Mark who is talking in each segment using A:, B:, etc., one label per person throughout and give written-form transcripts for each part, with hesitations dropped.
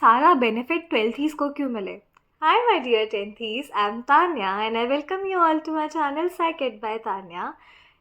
A: सारा बेनिफिट ट्वेल्थीज को क्यों मिले? Hi my dear tenthies, I'm Tanya and I welcome you all to my channel Psyched by Tanya.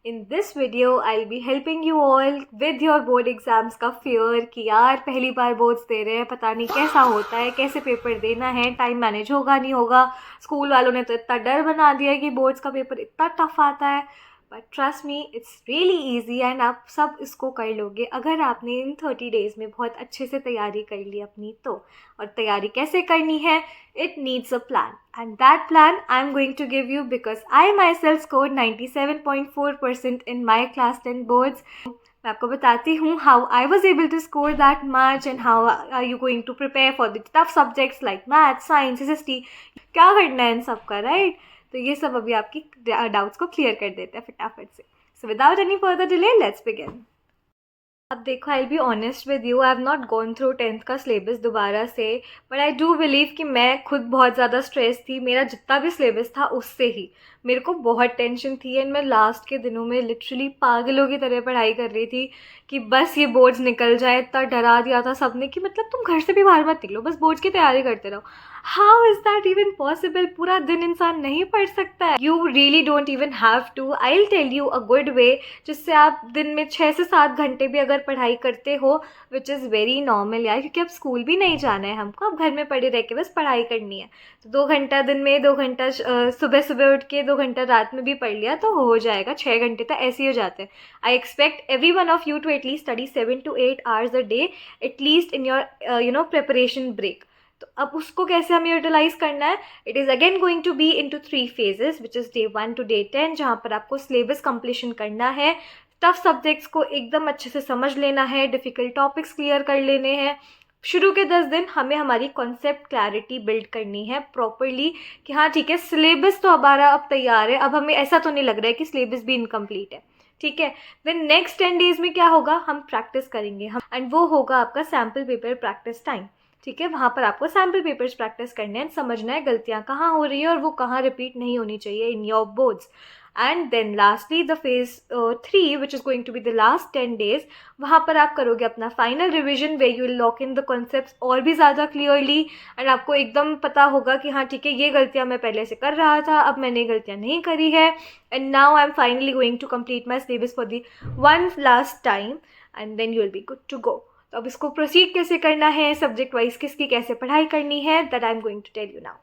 A: In this video, I'll be helping you all with your board exams का fear कि यार पहली बार boards दे रहे हैं, पता नहीं कैसा होता है, कैसे पेपर देना है, टाइम मैनेज होगा नहीं होगा। स्कूल वालों ने तो इतना डर बना दिया है कि बोर्ड्स का पेपर इतना टफ आता है। But trust me, it's really easy and आप सब इसको कर लोगे अगर आपने इन 30 डेज़ में बहुत अच्छे से तैयारी कर ली अपनी तो। और तैयारी कैसे करनी है? It needs a plan and that plan I am going to give you because I myself score 97.4% in my class 10 boards. मैं आपको बताती हूँ how I was able to score that much and how are you going to prepare for the tough subjects like math, science, SST। क्या करना है इन सबका, right? तो ये सब अभी आपकी डाउट्स को क्लियर कर देते हैं फटाफट से। So without any further delay let's begin. अब देखो, I be honest with you, I have not gone through 10th का सिलेबस दोबारा से, बट आई डू बिलीव कि मैं खुद बहुत ज़्यादा स्ट्रेस थी। मेरा जितना भी सिलेबस था उससे ही मेरे को बहुत टेंशन थी एंड मैं लास्ट के दिनों में लिटरली पागलों की तरह पढ़ाई कर रही थी कि बस ये बोर्ड्स निकल जाए। इतना डरा दिया था सबने कि मतलब तुम घर से भी बाहर मत निकलो, बस बोर्ड्स की तैयारी करते रहो। How is that even possible? पूरा दिन इंसान नहीं पढ़ सकता है। You really don't even have to. I will tell you a good way जिससे आप दिन में 6 से 7 घंटे भी अगर पढ़ाई करते हो, विच इज़ वेरी नॉर्मल यार, क्योंकि अब स्कूल भी नहीं जाना है हमको, अब घर में पढ़े रह के बस पढ़ाई करनी है। तो 2 घंटा दिन में, 2 घंटा सुबह सुबह उठ के, 2 घंटा रात में भी पढ़ लिया तो हो जाएगा। 6 घंटे तो ऐसे ही हो जाते हैं। I expect every one of you to at least study 7 to 8 hours a day, at least in your preparation break. तो अब उसको कैसे हमें यूटिलाइज करना है? It is again going to be into 3 phases, which is Day 1 to Day 10, जहाँ पर आपको सिलेबस कंप्लीशन करना है, टफ सब्जेक्ट्स को एकदम अच्छे से समझ लेना है, डिफ़िकल्ट टॉपिक्स क्लियर कर लेने हैं। शुरू के 10 दिन हमें हमारी कॉन्सेप्ट क्लैरिटी बिल्ड करनी है प्रॉपरली कि हाँ ठीक है, सिलेबस तो हमारा अब तैयार है, अब हमें ऐसा तो नहीं लग रहा है कि सिलेबस भी इनकम्प्लीट है। ठीक है, देन नेक्स्ट 10 days में क्या होगा? हम प्रैक्टिस करेंगे हम, एंड वो होगा आपका सैम्पल पेपर प्रैक्टिस टाइम। ठीक है, वहाँ पर आपको सैम्पल पेपर्स प्रैक्टिस करने हैं, समझना है गलतियाँ कहाँ हो रही है और वो कहाँ रिपीट नहीं होनी चाहिए in your boards. And then lastly the phase 3 which is going to be the last 10 days, वहाँ पर आप करोगे अपना final revision way you will lock in the concepts और भी ज़्यादा क्लियरली एंड आपको एकदम पता होगा कि हाँ ठीक है, ये गलतियाँ मैं पहले से कर रहा था, अब मैंने गलतियाँ नहीं करी है, and now I am finally going to complete my syllabus for the one last time and then you will be good to go. तो अब इसको प्रोसीड कैसे करना है, सब्जेक्ट वाइज किसकी कैसे पढ़ाई करनी है, that I am going to tell you now.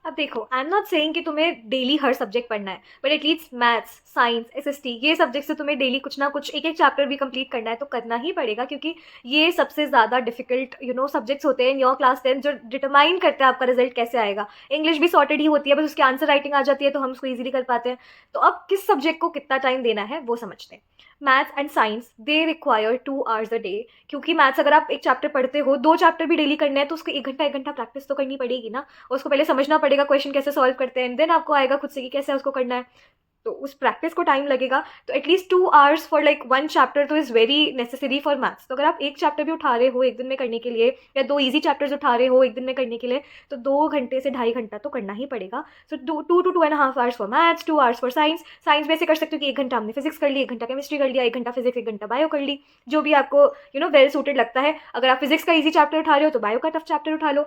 A: अब देखो, आई एम नॉट सेइंग कि तुम्हें डेली हर सब्जेक्ट पढ़ना है, but at least maths, science, SST ये सब्जेक्ट से तुम्हें डेली कुछ ना कुछ एक चैप्टर भी कंप्लीट करना है तो करना ही पड़ेगा, क्योंकि ये सबसे ज़्यादा डिफिकल्ट सब्जेक्ट्स होते हैं इन योर क्लास 10 जो डिटरमाइन करते हैं आपका रिजल्ट कैसे आएगा। इंग्लिश भी सॉर्टेड ही होती है, बस उसकी आंसर राइटिंग आ जाती है तो हम उसको ईजिली कर पाते हैं। तो अब किस सब्जेक्ट को कितना टाइम देना है वो समझते हैं। Maths and science they require 2 hours a day, क्योंकि मैथ्स अगर आप एक चैप्टर पढ़ते हो, 2 चैप्टर भी डेली करना है तो उसको 1 घंटा प्रैक्टिस तो करनी पड़ेगी ना। उसको पहले समझना पड़ेगा क्वेश्चन कैसे सॉल्व करते हैं, देन आपको आएगा खुद से कि कैसे उसको करना है। तो उस प्रैक्टिस को टाइम लगेगा। तो at least 2 hours for like 1 chapter तो is very necessary for maths. तो अगर आप एक चैप्टर भी उठा रहे हो एक दिन में करने के लिए, या 2 ईजी चैप्टर्स उठा रहे हो एक दिन में करने के लिए, तो 2 घंटे से 2.5 घंटा तो करना ही पड़ेगा। सो 2 to 2.5 hours for maths, 2 hours for science. Science में ऐसे कर सकते हो कि 1 घंटा हमने फिजिक्स कर ली, 1 घंटा केमिस्ट्री कर लिया, 1 घंटा फिजिक्स, 1 घंटा बायो कर ली, जो भी आपको वेल सूटेड लगता है। अगर आप फिजिक्स का ईजी चैप्टर उठा रहे हो तो बायो का टफ चैप्टर उठा लो।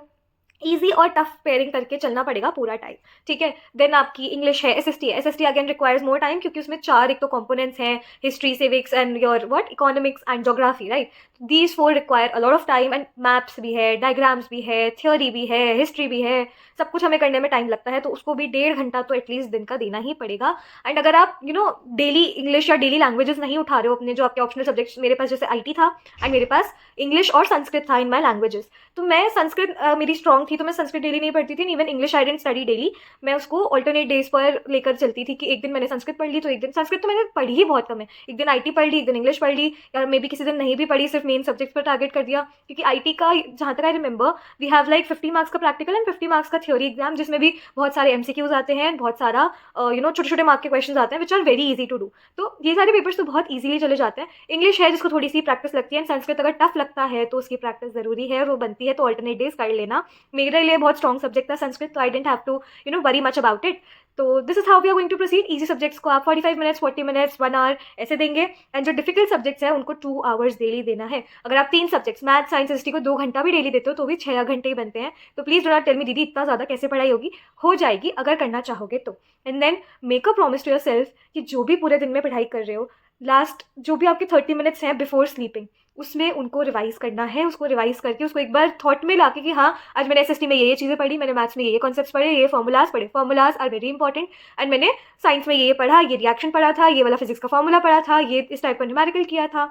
A: ईजी और टफ पेयरिंग करके चलना पड़ेगा पूरा टाइम। ठीक है, देन आपकी इंग्लिश है, SST है। SST again requires more time, क्योंकि उसमें 4 एक तो कंपोनेंट्स हैं, history, civics and your economics and geography, right? These 4 require a lot of time and maps भी है, डायग्राम्स भी है, थ्योरी भी है, हिस्ट्री भी है, सब कुछ हमें करने में टाइम लगता है। तो उसको भी 1.5 घंटा तो एटलीस्ट दिन का देना ही पड़ेगा। एंड अगर आप डेली इंग्लिश या डेली लैंग्वेजेस नहीं उठा रहे हो अपने जो आपके ऑप्शनल सब्जेक्ट्स, मेरे पास जैसे IT था एंड मेरे पास इंग्लिश और संस्कृत था इन माई लैंग्वेजेस, तो मैं संस्कृत मेरी स्ट्रॉन्ग थी तो मैं संस्कृत डेली नहीं पढ़ती थी। Even English I didn't study daily, मैं उसको ऑल्टरनेट डेज पर लेकर चलती थी कि एक दिन मैंने संस्कृत पढ़ ली तो एक दिन संस्कृत तो मैंने पढ़ी ही बहुत कम है, एक दिन IT पढ़ ली, एक दिन इंग्लिश पढ़ ली, या मे बी किसी दिन नहीं भी पढ़ी, सिर्फ मेन सब्जेक्ट्स पर टारगेट कर दिया। क्योंकि IT का जहाँ तक I remember we have like 50 marks का प्रैक्टिकल एंड 50 मार्क्स का थ्योरी एग्जाम, जिसमें भी बहुत सारे MCQs आते हैं, बहुत सारा छोटे छोटे मार्क के क्वेश्चन आते हैं which are very easy to do. तो ये सारे पेपर्स तो बहुत ईजिली चले जाते हैं। इंग्लिश है जिसको थोड़ी सी प्रैक्टिस लगती है, संस्कृत अगर टफ लगता है तो उसकी प्रैक्टिस ज़रूरी है, वो बनती है तो ऑल्टरनेट डेज कर लेना। मेरे लिए बहुत स्ट्रॉन्ग सब्जेक्ट था संस्कृत, तो I don't have to worry much about it. तो this is how we are going to proceed. Easy subjects को आप 45 मिनट्स, 40 मिनट्स, 1 आवर ऐसे देंगे, एंड जो डिफिकल्ट सब्जेक्ट्स हैं उनको 2 आवर्स डेली देना है। अगर आप 3 सब्जेक्ट्स मैथ, साइंस, हिस्ट्री को 2 घंटा भी डेली देते हो तो भी 6 घंटे ही बनते हैं। तो please do not tell me दीदी इतना ज़्यादा कैसे पढ़ाई होगी, हो जाएगी अगर करना चाहोगे तो। And then make a promise to your self कि जो भी पूरे दिन में पढ़ाई कर रहे हो, लास्ट जो भी आपके 30 मिनट्स हैं बिफोर स्लीपिंग, उसमें उनको रिवाइज करना है। उसको रिवाइज करके उसको एक बार थॉट में लाके कि हाँ आज मैंने एसएसटी में ये चीज़ें पढ़ी, मैंने मैथ्स में ये कॉन्सेप्ट्स पढ़े, ये फॉर्मूलाज पढ़े, formulas are very important, and मैंने साइंस में ये पढ़ा, ये रिएक्शन पढ़ा था, ये वाला फिजिक्स का फॉर्मूला पढ़ा था, ये इस टाइप का न्यूमेरिकल किया था।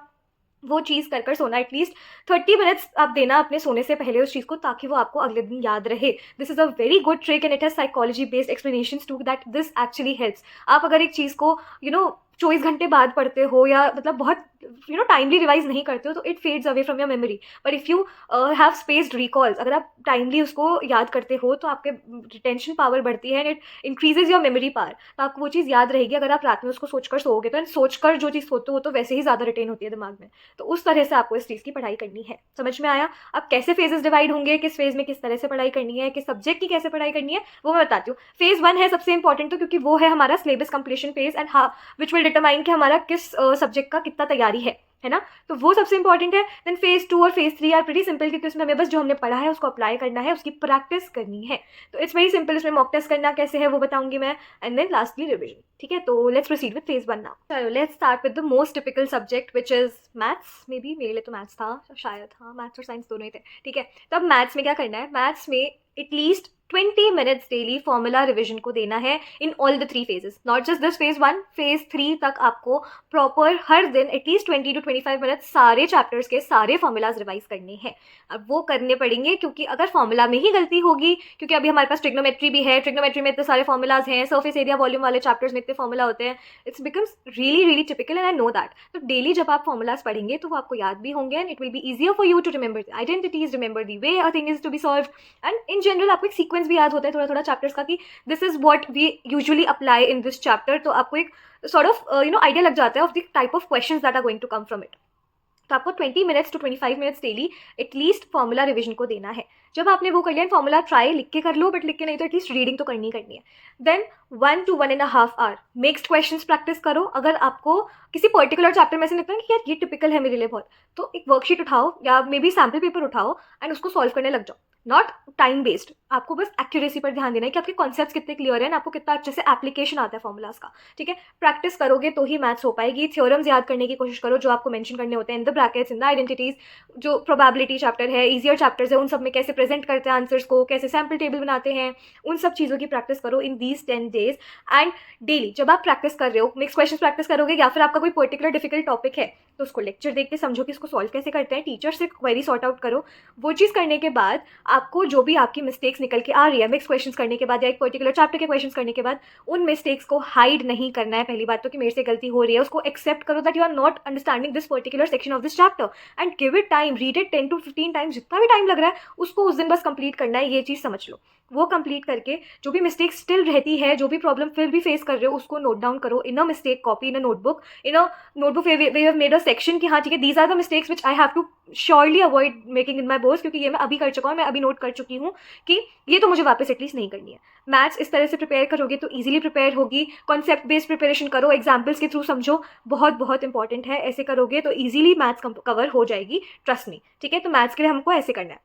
A: वो चीज़ कर सोना। एटलीस्ट 30 मिनट्स आप देना अपने सोने से पहले उस चीज़ को, ताकि वो आपको अगले दिन याद रहे। This is a very good trick and it has psychology based explanations to that this actually helps. आप अगर एक चीज़ को 24 घंटे बाद पढ़ते हो या मतलब बहुत टाइमली रिवाइज नहीं करते हो तो it fades away from your memory. But if you have spaced recalls, अगर आप टाइमली उसको याद करते हो तो आपके रिटेंशन पावर बढ़ती है and it increases your memory power. तो आपको वो चीज़ याद रहेगी। अगर आप रात में उसको सोचकर सोओगे तो सोचकर जो चीज़ सोते हो तो वैसे ही ज़्यादा रिटेन होती है दिमाग में। तो उस तरह से आपको इस चीज़ की पढ़ाई करनी है। समझ में आया? अब कैसे फेजेस डिवाइड होंगे, किस फेज में किस तरह से पढ़ाई करनी है, किस सब्जेक्ट की कैसे पढ़ाई करनी है, वो मैं बताती हूँ। फेज 1 है सबसे इंपॉर्टेंट, तो क्योंकि वो है हमारा syllabus completion phase and which will determine कि हमारा किस सब्जेक्ट का कितना तैयारी है ना। तो वो सबसे इंपॉर्टेंट है। देन फेज 2 और फेज 3 आर प्रीटी सिंपल, क्योंकि उसमें हमें बस जो हमने पढ़ा है उसको अप्लाई करना है, उसकी प्रैक्टिस करनी है। तो इट्स वेरी सिंपल। इसमें मॉक टेस्ट करना कैसे है वो बताऊंगी मैं, एंड देन लास्टली रिविजन। ठीक है, तो let's proceed with phase 1 now. चलो let's start with the most typical subject which is maths. Maybe मेरे लिए तो मैथ्स था शायद, हाँ मैथ्स और साइंस दोनों ही थे। ठीक है, तो अब मैथ्स में क्या करना है, मैथ्स में at least 20 minutes daily formula revision को देना है in all the 3 phases, not just this phase 1, phase 3 तक आपको प्रॉपर हर दिन एटलीस्ट 20 to 25 मिनट्स सारे चैप्टर्स के सारे फॉर्मूलाज रिवाइज करने हैं। अब वो करने पड़ेंगे क्योंकि अगर फॉर्मूला में ही गलती होगी, क्योंकि अभी हमारे पास ट्रिग्नोमेट्री भी है, ट्रिग्नोमेट्री में इतने सारे फॉर्मूलाज हैं, सर्फेस एरिया वॉल्यूम वाले चैप्टर्स में इतने फॉर्मूला होते हैं, it's becomes really really typical and I know that. तो डेली जब आप फॉर्मूलाज पढ़ेंगे तो वो आपको याद भी होंगे and it will be easier for you to remember the identities, remember the way a thing is to be solve, and in general आपको एक सीक्वेंस भी याद होता है थोड़ा थोड़ा चैप्टर्स का कि this is what we usually apply in this chapter. तो आपको एक सॉर्ट ऑफ आइडिया लग जाता है of the type of questions that are going to come from it. तो आपको 20 minutes to 25 minutes daily at least formula revision को देना है। जब आपने वो कर लिया, फॉर्मूला ट्राई लिख के कर लो, बट लिख के नहीं तो एटलीस्ट रीडिंग तो करनी है। Then 1 to 1.5 hour mixed questions practice करो। अगर आपको किसी पर्टिकुलर चैप्टर में से लगता है कि यार ये टिपिकल है मेरे लिए बहुत, तो एक वर्कशीट उठाओ या मे बी सैम्पल पेपर उठाओ एंड उसको सॉल्व करने लग जाओ। नॉट टाइम बेस्ड, आपको बस एक्यूरेसी पर ध्यान देना है कि आपके कॉन्सेप्ट्स कितने क्लियर हैं, आपको कितना अच्छे से एप्लीकेशन आता है फॉर्मूलाज का। ठीक है, प्रैक्टिस करोगे तो ही मैथ्स हो पाएगी। थ्योरम्स याद करने की कोशिश करो जो आपको मेंशन करने होते हैं in the brackets, in the identities. जो प्रोबेबिलिटी चैप्टर है, ईजियर चैप्टर्स है, उन सब में कैसे प्रेजेंट करते हैं आंसर्स को, कैसे सैम्पल टेबल बनाते हैं, उन सब चीज़ों की प्रैक्टिस करो in these 10 days। And daily जब आप प्रैक्टिस कर रहे हो, मिक्स क्वेश्चन प्रैक्टिस करोगे या फिर आपका कोई पर्टिकुलर डिफिकल्ट टॉपिक है तो उसको लेक्चर देख के समझो कि इसको सॉल्व कैसे करते हैं, टीचर से क्वेरी सॉर्ट आउट करो। वो चीज़ करने के बाद आपको जो भी आपकी मिस्टेक्स निकल के आ रही है मिक्स क्वेश्चंस करने के बाद या एक पर्टिकुलर चैप्टर के क्वेश्चंस करने के बाद, उन मिस्टेक्स को हाइड नहीं करना है। पहली बात तो कि मेरे से गलती हो रही है, उसको एक्सेप्ट करो that you are not understanding this particular section of this chapter and give it time, read it 10 to 15 times, जितना भी टाइम लग रहा है उसको उस दिन बस कंप्लीट करना है। ये चीज़ समझ लो। वो कंप्लीट करके जो भी मिस्टेक स्टिल रहती है, जो भी प्रॉब्लम फिर भी फेस कर रहे हो, उसको नोट डाउन करो in a mistake copy, in a notebook we have made a section कि हाँ ठीक है these are the mistakes which I have to surely avoid making in my boards, क्योंकि ये मैं अभी कर चुका हूँ, मैं अभी नोट कर चुकी हूँ कि ये तो मुझे वापस एटलीस्ट नहीं करनी है। मैथ्स इस तरह से प्रिपेयर करोगे तो ईजिली प्रिपेयर होगी। कॉन्सेप्ट बेस्ड प्रिपरेशन करो, एग्जाम्पल्स के थ्रू समझो, बहुत बहुत इंपॉर्टेंट है। ऐसे करोगे तो ईजिली मैथ्स कवर हो जाएगी, ट्रस्ट मी। ठीक है, तो मैथ्स के लिए हमको ऐसे करना है।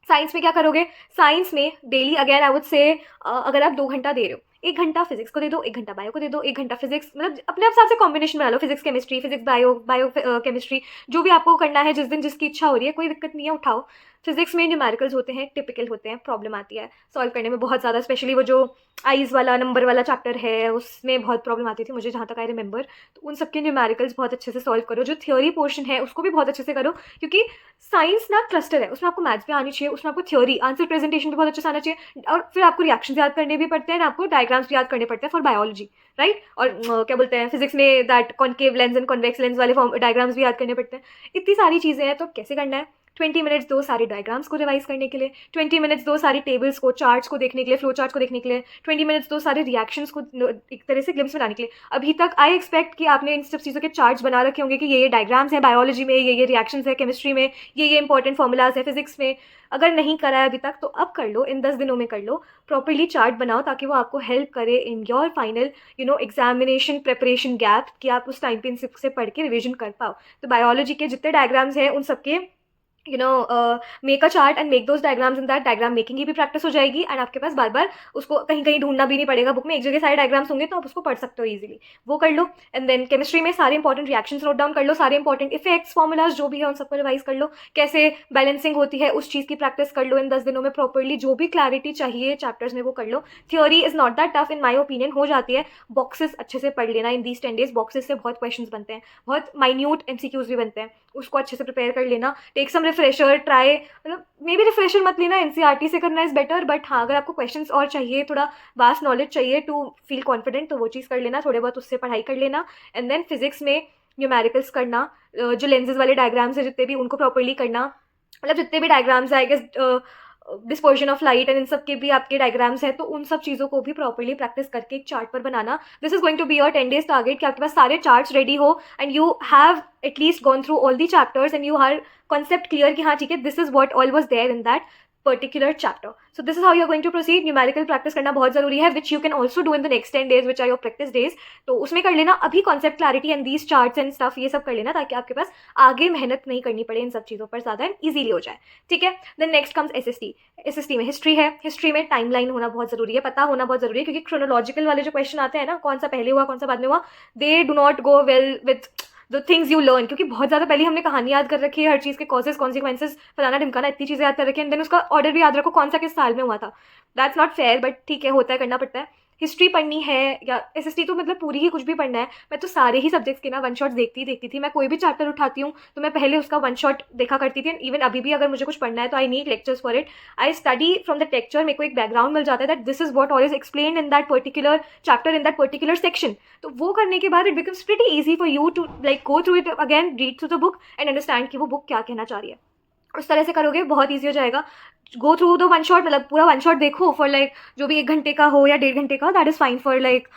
A: साइंस में क्या करोगे, साइंस में daily again I would say अगर आप 2 घंटा दे रहे हो, 1 घंटा फिजिक्स को दे दो, 1 घंटा बायो को दे दो, 1 घंटा फिजिक्स, मतलब अपने हिसाब से कॉम्बिनेशन बना लो, physics chemistry, physics bio chemistry, जो भी आपको करना है जिस दिन जिसकी इच्छा हो रही है, कोई दिक्कत नहीं है, उठाओ। फिजिक्स में न्यूमेरिकल्स होते हैं, टिपिकल होते हैं, प्रॉब्लम आती है सॉल्व करने में बहुत ज़्यादा, स्पेशली वो जो आइज़ वाला नंबर वाला चैप्टर है उसमें बहुत प्रॉब्लम आती थी मुझे जहाँ तक आई रिमेंबर। तो उन सबके न्यूमेरिकल्स बहुत अच्छे से सॉल्व करो। जो थ्योरी पोर्शन है उसको भी बहुत अच्छे से करो, क्योंकि साइंस ना क्लस्टर है, उसमें आपको मैथ्स भी आनी चाहिए, उसमें आपको थ्योरी आंसर प्रेजेंटेशन भी बहुत अच्छे से आना चाहिए, और फिर आपको रिएक्शन याद करने भी पड़ते हैं, आपको डायग्राम्स भी याद करने पड़ते हैं फॉर बायोलॉजी, राइट। और क्या बोलते हैं फिजिक्स में that concave lens and convex lens वाले डायग्राम्स भी याद करने पड़ते हैं। इतनी सारी चीज़ें हैं, तो कैसे करना है, 20 मिनट्स दो सारे डायग्राम्स को रिवाइज करने के लिए, 20 मिनट्स दो सारी टेबल्स को, चार्ट्स को देखने के लिए, फ्लो चार्ट्स को देखने के लिए, 20 मिनट्स दो सारे रिएक्शंस को एक तरह से ग्लिम्स बनाने के लिए। अभी तक आई एक्सपेक्ट कि आपने इन सब चीज़ों के चार्ट्स बना रखे होंगे कि ये डायग्राम्स हैं बायोलॉजी में, ये रिएक्शंस है केमिस्ट्री में, ये इंपॉर्टेंट फॉर्मूलाज है फिजिक्स में। अगर नहीं करा है अभी तक तो अब कर लो, इन 10 दिनों में कर लो, प्रॉपरली चार्ट बनाओ ताकि वो आपको हेल्प करे in your final examination preparation gap, कि आप उस टाइम पे इन सब से पढ़ के रिविजन कर पाओ। तो बायोलॉजी के जितने डायग्राम्स हैं उन सबके make a chart and make those diagrams, in that diagram making की भी प्रैक्टिस हो जाएगी एंड आपके पास बार बार उसको कहीं कहीं ढूंढना भी नहीं पड़ेगा बुक में, एक जगह सारे डायग्राम्स होंगे तो आप उसको पढ़ सकते हो इजीली, वो कर लो। एंड देन केमिस्ट्री में सारे इंपॉर्टेंट रिएक्शंस नोट डाउन कर लो, सारे इंपॉर्टेंट इफेक्ट्स फॉर्मुलाज जो भी है उन सबको रिवाइज कर लो, कैसे बैलेंसिंग होती है उस चीज़ की प्रैक्टिस कर लो इन 10 दिनों में प्रॉपरली, जो भी क्लैरिटी चाहिए चैप्टर्स में वो कर लो। Theory is not that tough in my opinion, हो जाती है। बॉक्सेस अच्छे से पढ़ लेना इन दीज 10 days, बॉक्सेस से बहुत क्वेश्चंस बनते हैं, बहुत माइन्यूट MCQs भी बनते हैं, उसको अच्छे से प्रिपेयर कर लेना। टेक सम रिफ्रेशर, ट्राई, मतलब मे बी रिफ्रेशर मत लेना, NCERT से करना इज बेटर, बट हाँ अगर आपको क्वेश्चंस और चाहिए, थोड़ा वास्ट नॉलेज चाहिए टू फील कॉन्फिडेंट, तो वो चीज़ कर लेना, थोड़े बहुत उससे पढ़ाई कर लेना। एंड देन फिजिक्स में न्यूमेरिकल्स करना, जो लेंसेज वाले डायग्राम्स है जितने भी उनको प्रॉपरली करना, मतलब जितने भी डायग्राम्स है I guess dispersion of light and इन सब के भी आपके डायग्राम्स हैं, तो उन सब चीज़ों को भी प्रॉपरली प्रैक्टिस करके एक चार्ट पर बनाना। This is going to be your 10 days target कि आपके पास सारे चार्ट्स रेडी हो and you have at least gone through all the chapters and you have concept clear कि हाँ ठीक है, this is what all was there in that particular chapter. So this is how you are going to proceed. Numerical practice करना बहुत जरूरी है, which you can also do in the next 10 days which are your practice days, तो उसमें कर लेना। अभी concept clarity and these charts and stuff ये सब कर लेना ताकि आपके पास आगे मेहनत नहीं करनी पड़े इन सब चीज़ों पर ज़्यादा एंड ईजिली हो जाए, ठीक है। Then next comes SST। SST में हिस्ट्री है, हिस्ट्री में टाइमलाइन होना बहुत जरूरी है, पता होना बहुत जरूरी है, क्योंकि क्रोनोलॉजिकल वाले जो क्वेश्चन आते हैं ना, कौन सा पहले हुआ कौन सा बाद में हुआ, they do not go well with the things you learn, क्योंकि बहुत ज़्यादा पहले हमने कहानी याद कर रखी है, हर चीज़ के कॉजेज कॉन्सिक्वेंसेज फलाना ढिमकाना इतनी चीज़ें याद कर रखी है, एंड देन उसका ऑर्डर भी याद रखो कौन सा किस साल में हुआ था। दैट्स नॉट फेयर, बट ठीक है, होता है, करना पड़ता है। हिस्ट्री पढ़नी है या SST तो मतलब पूरी ही कुछ भी पढ़ना है, मैं तो सारे ही सब्जेक्ट्स के ना वन शॉट देखती थी। मैं कोई भी चैप्टर उठाती हूँ तो मैं पहले उसका वन शॉट देखा करती थी, इवन अभी भी अगर मुझे कुछ पढ़ना है तो I need lectures for it. I study from the lecture, मेरे को एक बैकग्राउंड मिल जाता है that this is what all is explained in that particular chapter in that particular section. तो वो करने के बाद it becomes pretty easy for you to like go through it again, read through the book and understand कि वो book क्या कहना चाह रही है। उस तरह से करोगे बहुत ईजी हो जाएगा। Go through the one shot, मतलब पूरा वन शॉट देखो फॉर लाइक जो भी 1 घंटे का हो या 1.5 घंटे का, that is fine for like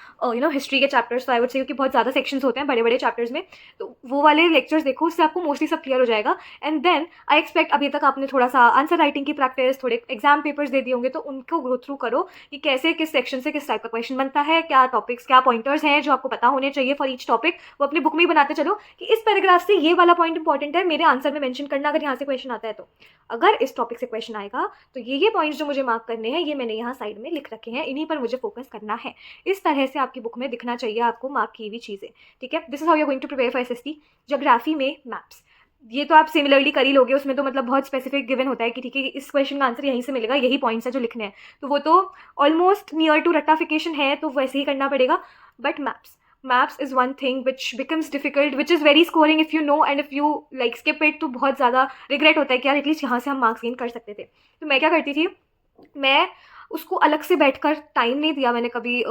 A: history के चैप्टर्स। तो आई वुड से, क्योंकि बहुत ज़्यादा सेक्शंस होते हैं बड़े बड़े चैप्टर्स में, तो वो वाले लेक्चर्स देखो, उससे आपको मोस्टली सब क्लियर हो जाएगा। एंड देन आई एक्सपेक्ट अभी तक आपने थोड़ा सा आंसर राइटिंग की प्रैक्टिस, थोड़े एग्जाम पेपर्स दे दिए होंगे, तो उनको गो थ्रू करो कि कैसे किस सेक्शन से किस टाइप का क्वेश्चन बनता है, क्या टॉपिक्स क्या पॉइंटर्स हैं जो आपको पता होने चाहिए फॉर ईच टॉपिक, वो अपनी बुक में ही बनाते चलो कि इस पैराग्राफ से ये वाला पॉइंट इंपॉर्टेंट है, मेरे आंसर में मेंशन करना अगर यहाँ से क्वेश्चन आता है तो। अगर इस टॉपिक से क्वेश्चन आएगा तो ये पॉइंट्स जो मुझे मार्क करने हैं, ये मैंने यहाँ साइड में लिख रखे हैं, इन्हीं पर मुझे फोकस करना है। इस तरह से आपकी बुक में दिखना चाहिए आपको मार्क की हुई चीज़ें, ठीक है। This is how you are going to prepare for SST। Geography में मैप्स, ये तो आप सिमिलरली कर ही लोगे, उसमें तो मतलब बहुत स्पेसिफिक गिवन होता है कि ठीक है इस क्वेश्चन का आंसर यहीं से मिलेगा, यही पॉइंट्स है जो लिखने हैं, तो वो तो ऑलमोस्ट नियर टू रट्टाफिकेशन है, तो वैसे ही करना पड़ेगा। But maps is one thing which becomes difficult, which is very scoring if you know, and if you like skip it तो बहुत ज़्यादा रिग्रेट होता है कि यार एटलीस्ट यहाँ से हम मार्क्स गेन कर सकते थे। तो मैं क्या करती थी, मैं उसको अलग से बैठकर टाइम नहीं दिया मैंने कभी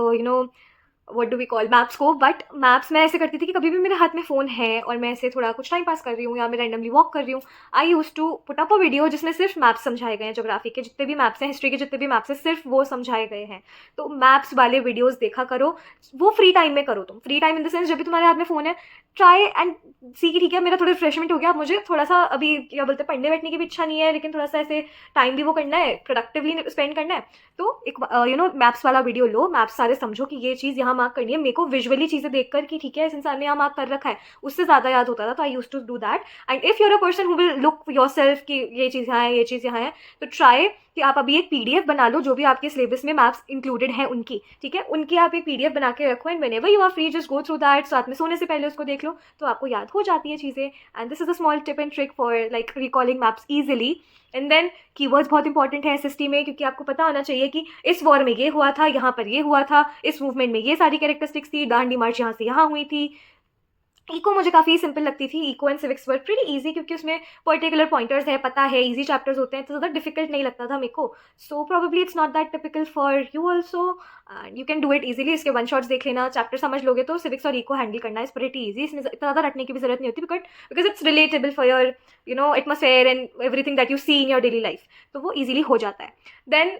A: what do we call maps को, बट मैप्स मैं ऐसे करती थी कि कभी भी मेरे हाथ में फ़ोन है और मैं ऐसे थोड़ा कुछ टाइम पास कर रही हूँ या मैं रैंडमली वॉक कर रही हूँ, I use to put up a video जिसमें सिर्फ मैप्स समझाए गए हैं, ज्योग्राफी के जितने भी मैप्स हैं, हिस्ट्री के जितने भी मैप्स हैं, सिर्फ वो समझाए गए हैं। तो मैप्स वाले वीडियोज़ देखा करो, वो फ्री टाइम में करो, तुम free time in the sense जब भी तुम्हारे हाथ में फ़ोन है, ट्राई एंड सी कि ठीक है मेरा थोड़ा रिफ्रेशमेंट हो गया, मुझे थोड़ा सा अभी क्या बोलते हैं पढ़ने बैठने की भी इच्छा नहीं है, लेकिन थोड़ा सा ऐसे टाइम भी वो करना है, प्रोडक्टिवली स्पेंड करना है, तो एक मैप्स वाला वीडियो लो, मैप्स सारे समझो कि ये चीज़ यहाँ मार्क करनी है, मेरे को विजुअली चीज़ें देखकर कि ठीक है इस इंसान ने यहाँ मार्क कर रखा है, उससे ज़्यादा याद होता था। तो I use to do that. And if you're a person who will look yourself कि ये चीज़ यहाँ है, ये चीज़ यहाँ है, तो ट्राई कि आप अभी एक PDF बना लो, जो भी आपके सिलेबस में मैप्स इंक्लूडेड हैं उनकी, ठीक है, उनकी आप एक PDF बना के रखो, and whenever you are free just go through that. साथ में सोने से पहले उसको देख लो तो आपको याद हो जाती है चीज़ें। And this is a small tip and trick for like recalling maps easily. And then keywords बहुत इंपॉर्टेंट है SST में, क्योंकि आपको पता होना चाहिए कि इस वॉर में ये हुआ था, यहाँ पर ये हुआ था, इस मूवमेंट में ये सारी कैरेक्टरिस्टिक्स थी, दांडी मार्च यहाँ से यहाँ हुई थी, इको मुझे काफ़ी सिंपल लगती थी, eco and civics were pretty easy, क्योंकि उसमें पर्टिकुलर पॉइंटर्स है, पता है, ईजी चैप्टर्स होते हैं, तो ज़्यादा डिफिकल्ट नहीं लगता था मेरे को. So probably it's not that typical for you also, and you can do it easily. इसके वन शॉट्स देख लेना, चैप्टर समझ लोगे तो सिविक्स और इको हैंडल करना इज़ प्रीटी ईजी. इसमें इतना ज़्यादा रटने की भी जरूरत नहीं होती, because it's relatable for your atmosphere and everything that you see in your daily life, तो वो ईजिली हो जाता है. Then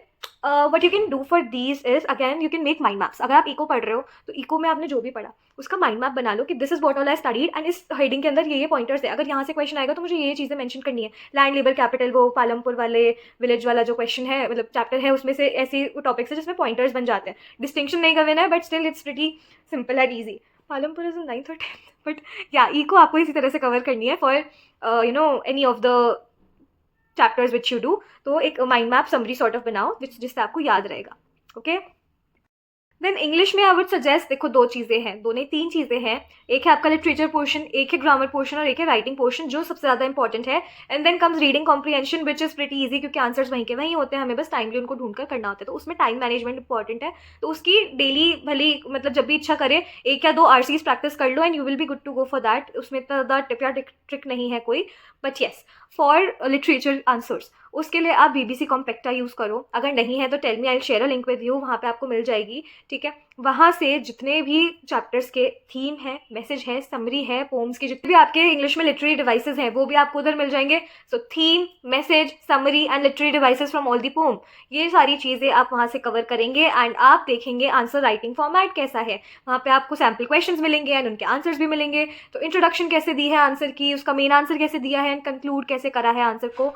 A: what you can do for these is, again you can make mind maps. अगर आप इको पढ़ रहे हो तो इको में आपने जो भी पढ़ा उसका माइंड मैप बना लो कि this is what all I studied and इस हेडिंग के अंदर ये पॉइंटर्स है. अगर यहाँ से क्वेश्चन आएगा तो मुझे ये चीज़ें मेंशन करनी है. लैंड, लेबर, कैपिटल, वो पालमपुर वाले विलेज वाला जो क्वेश्चन है, मतलब चैप्टर है, उसमें से ऐसे टॉपिक्स है जिसमें पॉइंटर्स बन जाते हैं. डिस्टिंक्शन नहीं करना है, but still it's pretty simple and easy. Palampur is in 9th और 10th, बट या इको आपको इसी तरह से कवर करनी है for any of the chapters which you do. तो एक mind map summary sort of बनाओ जिससे आपको याद रहेगा. ओके. देन इंग्लिश में आई वुड सजेस्ट, देखो दो चीज़ें हैं, दो नहीं तीन चीज़ें हैं. एक है आपका लिटरेचर पोर्शन, एक है ग्रामर पोर्शन और एक है राइटिंग पोर्शन, जो सबसे ज़्यादा इंपॉर्टेंट है. And then comes reading comprehension which is pretty easy, क्योंकि आंसर्स वहीं के वहीं होते हैं, हमें बस टाइमली उनको ढूंढ कर करना होता है. तो उसमें टाइम मैनेजमेंट इंपॉर्टेंट है, तो उसकी डेली भली मतलब जब भी इच्छा करे 1 या 2 RCs प्रैक्टिस कर लो and you will be good to go for that. उसमें इतना ज़्यादा टिप या ट्रिक नहीं है कोई. But yes, for literature answers उसके लिए आप BBC कॉम्पेक्टा यूज़ करो. अगर नहीं है तो tell me, I share a link with you, वहाँ पे आपको मिल जाएगी. ठीक है, वहाँ से जितने भी चैप्टर्स के थीम है, मैसेज है, समरी है, पोम्स की जितने भी आपके इंग्लिश में लिटरेरी डिवाइसेस हैं वो भी आपको उधर मिल जाएंगे. So theme, message, summary and literary devices from all the poem, ये सारी चीज़ें आप वहाँ से कवर करेंगे. एंड आप देखेंगे आंसर राइटिंग फॉर्मेट कैसा है, वहाँ पे आपको सैम्पल क्वेश्चंस मिलेंगे एंड उनके आंसर्स भी मिलेंगे. तो इंट्रोडक्शन कैसे दी है आंसर की, उसका मेन आंसर कैसे दिया है एंड कंक्लूड कैसे करा है आंसर को.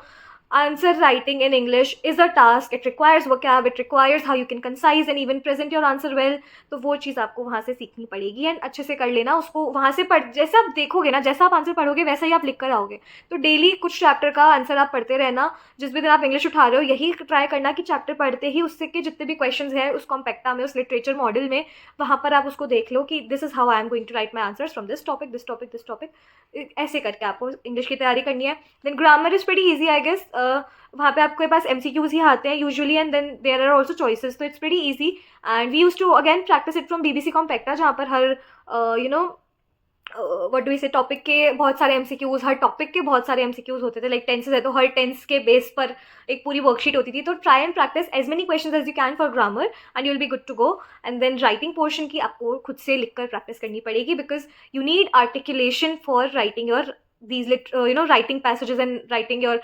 A: Answer writing in English is a task. It requires vocab, it requires how you can concise and even present your answer well. तो वो चीज़ आपको वहाँ से सीखनी पड़ेगी एंड अच्छे से कर लेना उसको. वहाँ से पढ़, जैसे आप देखोगे ना, जैसा आप आंसर पढ़ोगे वैसा ही आप लिख कर आओगे. तो डेली कुछ चैप्टर का आंसर आप पढ़ते रहना. जिस भी दिन आप इंग्लिश उठा रहे हो यही ट्राई करना कि चैप्टर पढ़ते ही उससे के जितने भी क्वेश्चंस हैं उस कॉम्पेक्टा में, उस लिटरेचर मॉडल में, वहाँ पर आप उसको देख लो कि this is how I am going to write my answers from this topic, this topic, this topic. ऐसे करके आपको इंग्लिश की तैयारी करनी है. Then grammar is pretty easy I guess. वहाँ पे आपके पास MCQs ही आते हैं usually and then there are also choices, तो it's pretty easy. And we use to again practice it from BBC कॉम्पेक्टा, जहाँ पर हर व्हाट डू वी से टॉपिक के बहुत सारे MCQs, हर टॉपिक के बहुत सारे MCQs होते थे. लाइक टेंसेज है तो हर टेंस के बेस पर एक पूरी वर्कशीट होती थी. तो try and practice as many questions as you can for grammar and you will be good to go. And then writing portion की आपको खुद से लिखकर प्रैक्टिस करनी पड़ेगी, because you need articulation for writing your these writing passages and writing your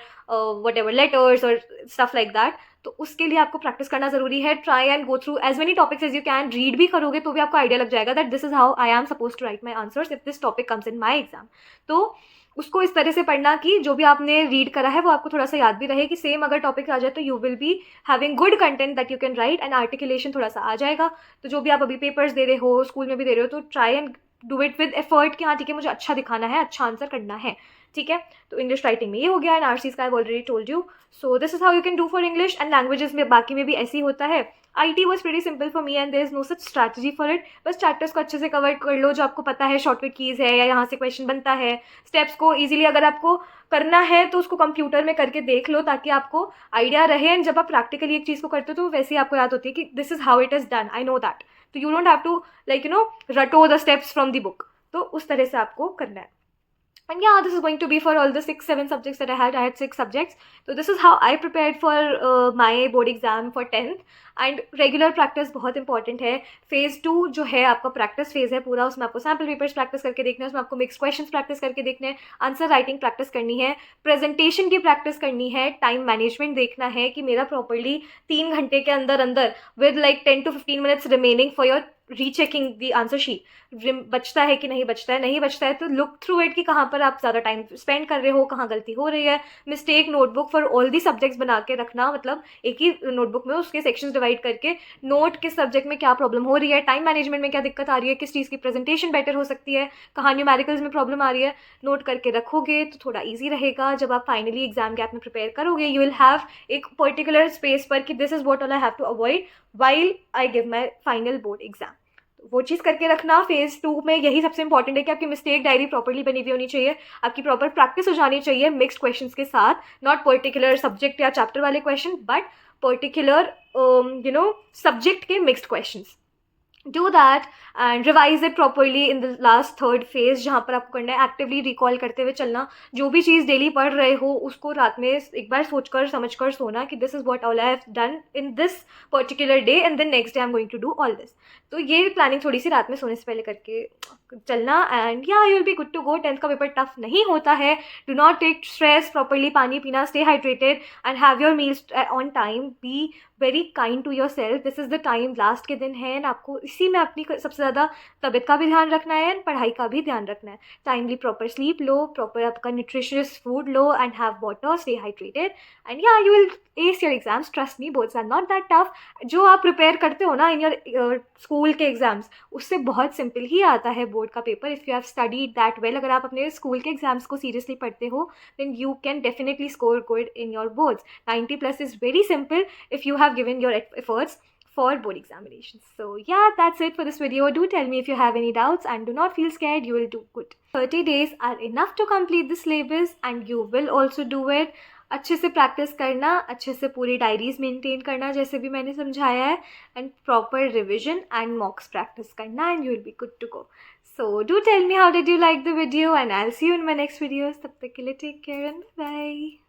A: whatever letters or stuff like that. तो उसके लिए आपको प्रैक्टिस करना ज़रूरी है. Try and go through as many topics as you can. Read भी करोगे तो भी आपको आइडिया लग जाएगा that this is how I am suppose to write my answers if this topic comes in my exam. तो उसको इस तरह से पढ़ना कि जो भी आपने रीड करा है वो आपको थोड़ा सा याद भी रहे, कि सेम अगर टॉपिक आ जाए तो you will be having good content that you can write and articulation थोड़ा सा आ जाएगा. तो जो भी आप अभी पेपर्स दे रहे हो, स्कूल में भी दे रहे हो, तो try and do it with effort कि हाँ ठीक है मुझे अच्छा दिखाना है, अच्छा आंसर करना है. ठीक है, तो इंग्लिश राइटिंग में ये हो गया एंड RCs का I already told you. So this is how you can do for English. And languages में बाकी में भी ऐसे ही होता है. IT was very simple for me and there is no such strategy for it. बस चैप्टर्स को अच्छे से कवर कर लो, जो आपको पता है शॉर्टकट कीज़ है या यहाँ से क्वेश्चन बनता है. स्टेप्स को ईजिली अगर आपको करना है तो उसको कंप्यूटर में करके देख लो ताकि आपको आइडिया रहे. एंड जब आप प्रैक्टिकली एक चीज़ को करते हो तो वैसे ही आपको याद होती है कि this is how it is done, I know that. तो यू डोंट हैव टू रटो the steps from the book. तो उस तरह से आपको करना है. And yeah, this is going to be for all the 6-7 subjects that I had. I had 6 subjects. So this is how I prepared for my board exam for 10th. And regular practice बहुत important है. Phase 2 जो है आपका practice phase है पूरा, उसमें आपको sample papers practice करके देखने हैं, उसमें आपको मिक्स क्वेश्चंस प्रैक्टिस करके देखने हैं, आंसर राइटिंग प्रैक्टिस करनी है, प्रेजेंटेशन की प्रैक्टिस करनी है, टाइम मैनेजमेंट देखना है कि मेरा प्रॉपर्ली 3 घंटे के अंदर अंदर with like 10 to 15 minutes remaining for your rechecking the answer sheet बचता है कि नहीं बचता है. नहीं बचता है तो लुक थ्रू इट कि कहाँ पर आप ज़्यादा टाइम स्पेंड कर रहे हो, कहाँ गलती हो रही है. Mistake notebook for all the subjects बना के रखना, मतलब एक ही नोटबुक में उसके सेक्शंस डिवाइड करके नोट किस सब्जेक्ट में क्या प्रॉब्लम हो रही है, टाइम मैनेजमेंट में क्या दिक्कत आ रही है, किस चीज़ की प्रेजेंटेशन बेटर हो सकती है, कहाँ न्यूमेरिकल्स में प्रॉब्लम आ रही है, नोट करके रखोगे तो थोड़ा ईजी रहेगा. जब आप फाइनली एग्जाम गैप में प्रिपेयर करोगे यू विल हैव एक पर्टिकुलर स्पेस पर कि this is what all I have to avoid while I give my final board exam. वो चीज़ करके रखना. फेज़ 2 में यही सबसे इंपॉर्टेंट है कि आपकी मिस्टेक डायरी प्रॉपर्ली बनी हुई होनी चाहिए, आपकी प्रॉपर प्रैक्टिस हो जानी चाहिए मिक्स्ड क्वेश्चंस के साथ. नॉट पर्टिकुलर सब्जेक्ट या चैप्टर वाले क्वेश्चन बट पर्टिकुलर सब्जेक्ट के mixed questions. Do that and revise it properly in the last third phase, जहाँ पर आपको करना है एक्टिवली रिकॉल करते हुए चलना। जो भी चीज़ डेली पढ़ रहे हो उसको रात में एक बार सोच कर समझ कर सोना कि this is what all I have done in this particular day and then next day I am going to do all this. तो ये प्लानिंग थोड़ी सी रात में सोने से पहले करके चलना, एंड या you will be good to go. 10th का पेपर टफ नहीं होता है। Do not take stress, properly पानी पीना, stay hydrated and have your meals on time. Be very kind to your self. This is the time, last के दिन है and आपको इसी में अपनी सबसे ज़्यादा तबीयत का भी ध्यान रखना है एंड पढ़ाई का भी ध्यान रखना है। टाइमली प्रॉपर स्लीप लो, प्रॉपर आपका न्यूट्रिशियस फूड लो and have water, stay hydrated and या you will ace your exams. Trust me, boards are not that tough. जो आप प्रिपेयर करते हो ना इन योर स्कूल के एग्जाम्स, उससे बहुत सिंपल ही आता है बोर्ड का paper if you have studied that well. अगर आप अपने स्कूल के एग्जाम्स को सीरियसली पढ़ते हो then you can definitely score good in your boards. 90+ is very simple if you have given your efforts for board examinations. So yeah, that's it for this video. Do tell me if you have any doubts and do not feel scared, you will do good. 30 days are enough to complete the syllabus and you will also do it. अच्छे से practice करना, अच्छे से पूरी diaries maintain करना जैसे भी मैंने समझाया है, and proper revision and mocks practice करना and you will be good to go. So do tell me how did you like the video and I'll see you in my next videos. तब तक के लिए take care and bye.